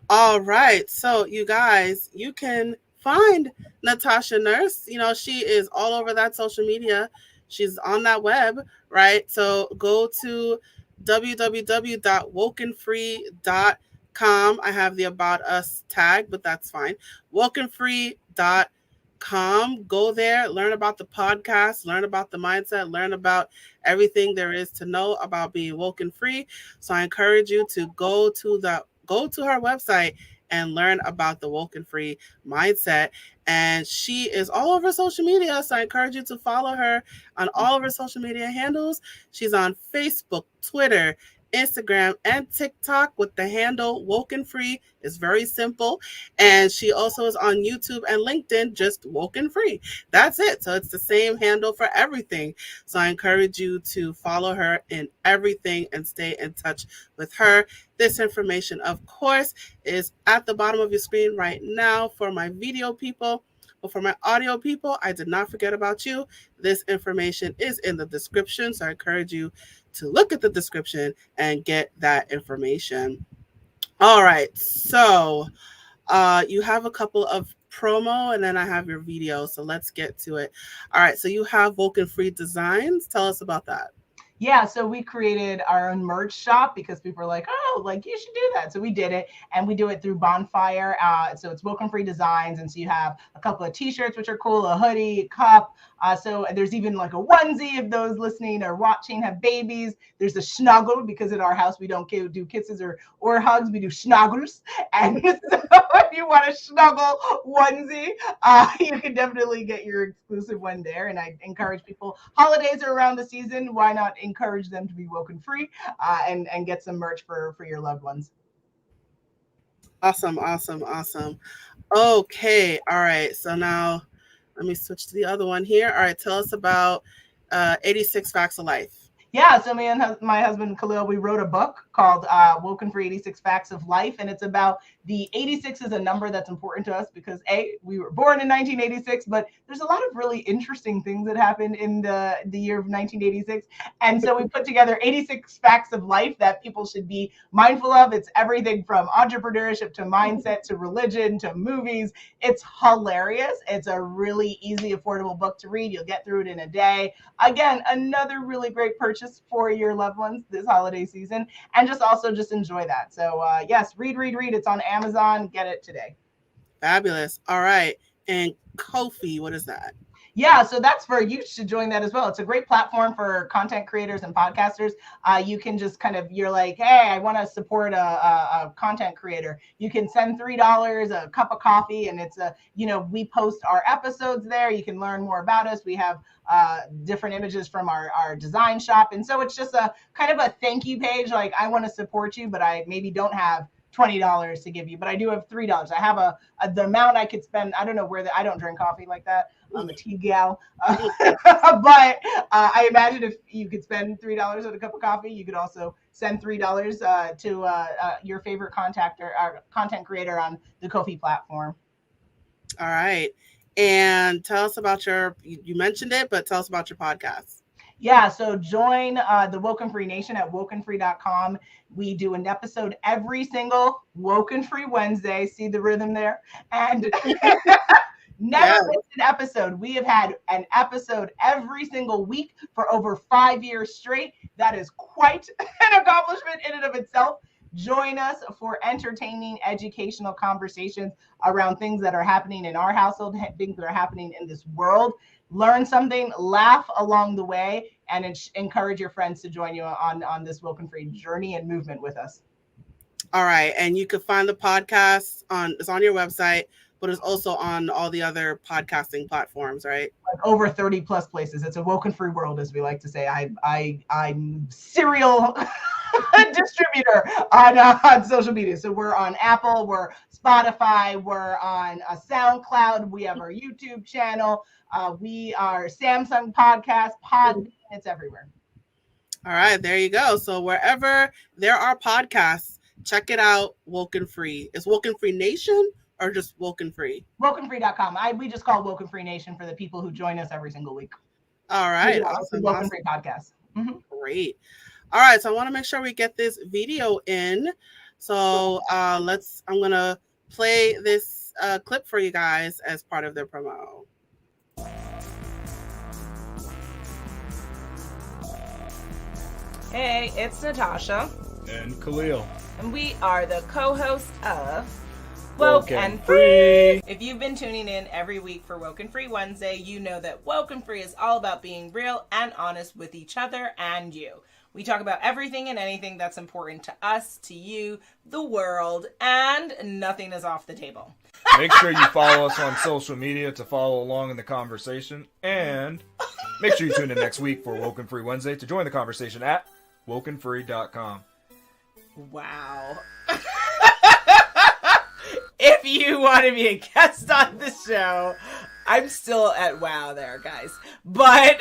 A: All right. So, you guys, you can find Natasha Nurse. She is all over that social media. She's on that web, right? So, go to www.WokenFree.com. I have the About Us tag, but that's fine. WokenFree.com. Go there, learn about the podcast, learn about the mindset, learn about everything there is to know about being woken free. So, I encourage you to go to her website and learn about the Woken Free mindset. And she is all over social media. So I encourage you to follow her on all of her social media handles. She's on Facebook, Twitter, Instagram, and TikTok with the handle Woken Free. It's very simple. And she also is on YouTube and LinkedIn, just Woken Free. That's it. So it's the same handle for everything. So I encourage you to follow her in everything and stay in touch with her. This information, of course, is at the bottom of your screen right now for my video people. But for my audio people, I did not forget about you. This information is in the description. So I encourage you to look at the description and get that information. All right. So you have a couple of promo and then I have your video. So let's get to it. All right. So you have Vulcan Free Designs. Tell us about that.
B: Yeah, so we created our own merch shop because people are like, oh, like you should do that. So we did it, and we do it through Bonfire. So it's Woken Free Designs, and so you have a couple of T-shirts which are cool, a hoodie, a cup. So there's even like a onesie if those listening or watching have babies. There's a snuggle because in our house we don't do kisses or hugs, we do snuggles. And so if you want a snuggle onesie, you can definitely get your exclusive one there. And I encourage people, holidays are around the season, why not encourage them to be woken free and get some merch for your loved ones.
A: Awesome, awesome, awesome. Okay, all right. So now let me switch to the other one here. All right, tell us about 86 Facts of Life.
B: Yeah, so me and my husband Khalil, we wrote a book called Woken for 86 Facts of Life, and it's about the 86 is a number that's important to us because we were born in 1986, but there's a lot of really interesting things that happened in the year of 1986, and so we put together 86 facts of life that people should be mindful of. It's everything from entrepreneurship to mindset to religion to movies. It's hilarious. It's a really easy, affordable book to read. You'll get through it in a day. Again, another really great purchase for your loved ones this holiday season, and just enjoy that. So yes, read. It's on Amazon. Get it today.
A: Fabulous. All right. And Ko-fi, what is that?
B: Yeah, so that's for you should join that as well. It's a great platform for content creators and podcasters. You can just you're like, hey, I want to support a content creator. You can send $3, a cup of coffee, and it's we post our episodes there. You can learn more about us. We have different images from our design shop. And so it's just a kind of a thank you page. Like, I want to support you, but I maybe don't have $20 to give you, but I do have $3. I have the amount I could spend. I don't know I don't drink coffee like that. I'm a tea gal. But I imagine if you could spend $3 on a cup of coffee, you could also send $3 to your favorite content creator on the Ko-fi platform.
A: All right. And tell us about you mentioned it, but tell us about your podcast.
B: Yeah, so join the Woken Free Nation at WokenFree.com. We do an episode every single Woken Free Wednesday. See the rhythm there? And never missed an episode. We have had an episode every single week for over 5 years straight. That is quite an accomplishment in and of itself. Join us for entertaining, educational conversations around things that are happening in our household, things that are happening in this world. Learn something, laugh along the way, and encourage your friends to join you on this Woken Free journey and movement with us.
A: All right. And you can find the podcast it's on your website, but it's also on all the other podcasting platforms, right?
B: Like over 30 plus places. It's a Woken Free world, as we like to say. I'm serial distributor on social media. So we're on Apple, we're Spotify, we're on SoundCloud, we have our YouTube channel, we are Samsung Podcast, Podbean, it's everywhere.
A: All right, there you go. So wherever there are podcasts, check it out. WokeNFree. Is WokeNFree Nation or just WokeNFree?
B: WokeNFree.com. We just call WokeNFree Nation for the people who join us every single week.
A: All right,
B: yeah,
A: awesome.
B: WokeNFree podcast. Mm-hmm.
A: Great. All right, so I want to make sure we get this video in. So I'm gonna play this clip for you guys as part of their promo.
C: Hey, it's Natasha.
D: And Khalil.
C: And we are the co-hosts of
D: WokenFree.
C: If you've been tuning in every week for WokenFree Wednesday, you know that WokenFree is all about being real and honest with each other and you. We talk about everything and anything that's important to us, to you, the world, and nothing is off the table.
D: Make sure you follow us on social media to follow along in the conversation. And make sure you tune in next week for WokenFree Wednesday to join the conversation at WokenFree.com.
C: Wow. If you want to be a guest on the show, I'm still at wow there, guys. But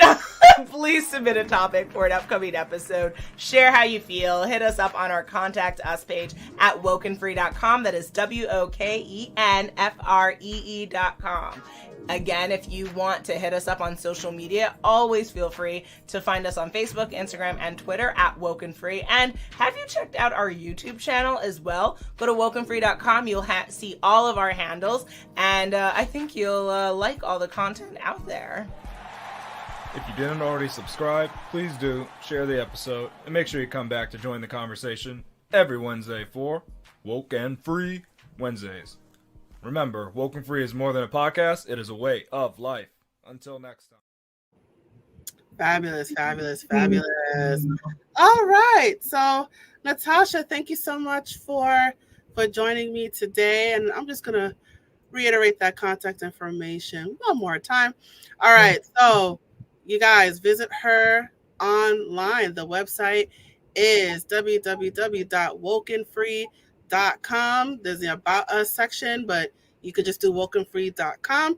C: please submit a topic for an upcoming episode. Share how you feel. Hit us up on our Contact Us page at WokenFree.com. That is WokenFree.com. Again, if you want to hit us up on social media, always feel free to find us on Facebook, Instagram, and Twitter at WokenFree. And have you checked out our YouTube channel as well? Go to WokenFree.com. You'll see all of our handles, and I think you'll like all the content out there.
D: If you didn't already subscribe, please do. Share the episode, and make sure you come back to join the conversation every Wednesday for WokenFree Wednesdays. Remember, WokenFree is more than a podcast. It is a way of life. Until next time.
A: Fabulous, fabulous, fabulous. All right. So, Natasha, thank you so much for joining me today. And I'm just going to reiterate that contact information one more time. All right. So, you guys, visit her online. The website is www.wokenfree.com. There's the About Us section, but you could just do WokenFree.com.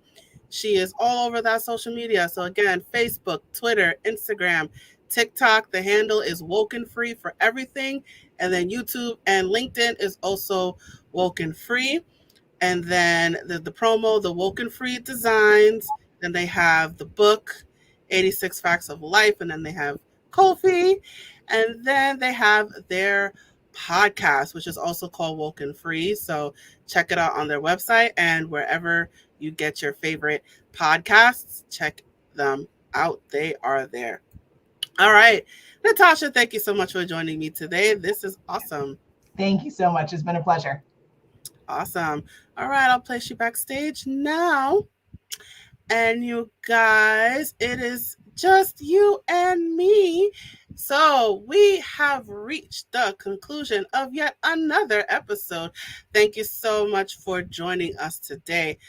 A: She is all over that social media. So again, Facebook, Twitter, Instagram, TikTok. The handle is WokenFree for everything. And then YouTube and LinkedIn is also WokenFree. And then the promo, the WokenFree designs. Then they have the book, 86 Facts of Life. And then they have Ko-fi. And then they have their podcast, which is also called WokenFree. So check it out on their website and wherever you get your favorite podcasts, check them out. They are there. All right. Natasha, thank you so much for joining me today. This is awesome.
B: Thank you so much. It's been a pleasure.
A: Awesome. All right. I'll place you backstage now. And you guys, it is just you and me. So we have reached the conclusion of yet another episode. Thank you so much for joining us today.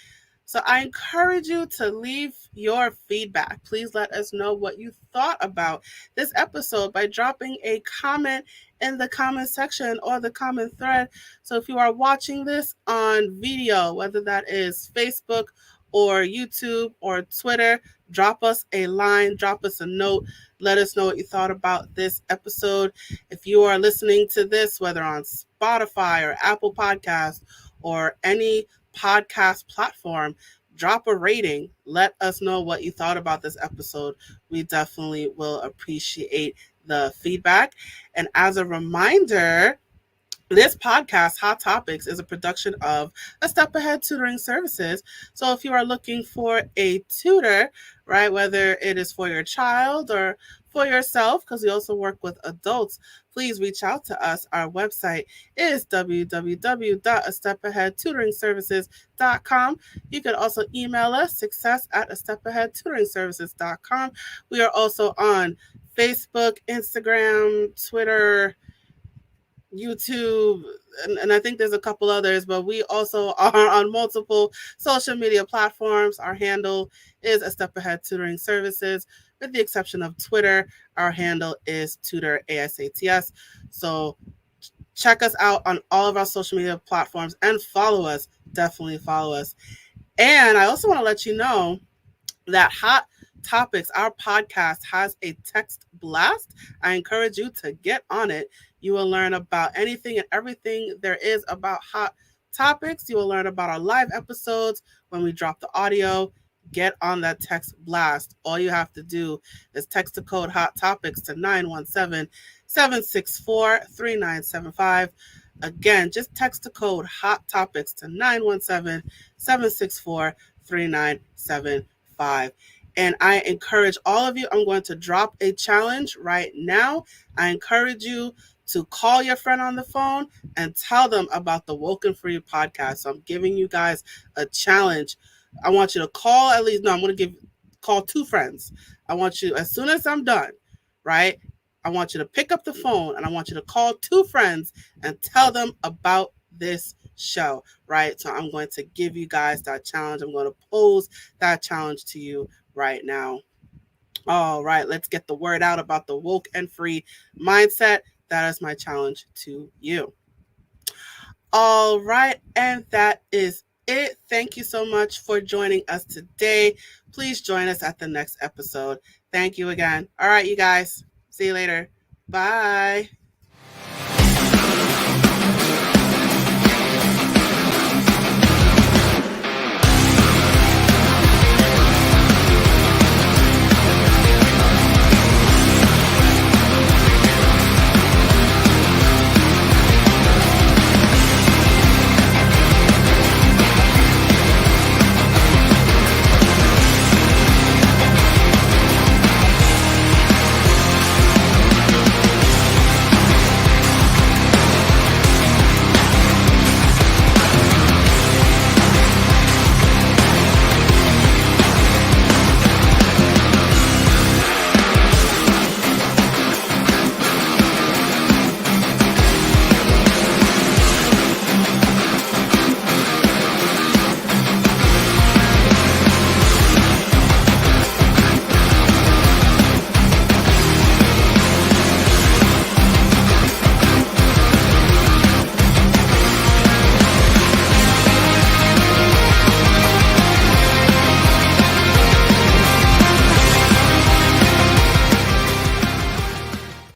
A: So I encourage you to leave your feedback. Please let us know what you thought about this episode by dropping a comment in the comment section or the comment thread. So if you are watching this on video, whether that is Facebook or YouTube or Twitter, drop us a line, drop us a note. Let us know what you thought about this episode. If you are listening to this, whether on Spotify or Apple Podcasts or any podcast platform, drop a rating. Let us know what you thought about this episode. We definitely will appreciate the feedback. And as a reminder, this podcast, Hot Topics, is a production of A Step Ahead Tutoring Services. So if you are looking for a tutor, right, whether it is for your child or for yourself, because we also work with adults, please reach out to us. Our website is www.astepaheadtutoringservices.com. You can also email us, success@astepaheadtutoringservices.com. We are also on Facebook, Instagram, Twitter, YouTube, and I think there's a couple others, but we also are on multiple social media platforms. Our handle is A Step Ahead Tutoring Services, with the exception of Twitter. Our handle is Tutor ASATS. So check us out on all of our social media platforms and follow us. Definitely follow us. And I also want to let you know that Hot Topics, our podcast, has a text blast. I encourage you to get on it. You will learn about anything and everything there is about Hot Topics. You will learn about our live episodes when we drop the audio. Get on that text blast. All you have to do is text the code Hot Topics to 917-764-3975. Again, just text the code Hot Topics to 917-764-3975. And I encourage all of you, I'm going to drop a challenge right now. I encourage you to call your friend on the phone and tell them about the WokeNFree podcast. So I'm giving you guys a challenge. I want you to call at least, no, I'm going to call 2 friends. I want you, as soon as I'm done, right, I want you to pick up the phone and I want you to call 2 friends and tell them about this show, right? So I'm going to give you guys that challenge. I'm going to pose that challenge to you right now. All right, let's get the word out about the woke and free mindset. That is my challenge to you. All right, and that is it. Thank you so much for joining us today. Please join us at the next episode. Thank you again. All right, you guys. See you later. Bye.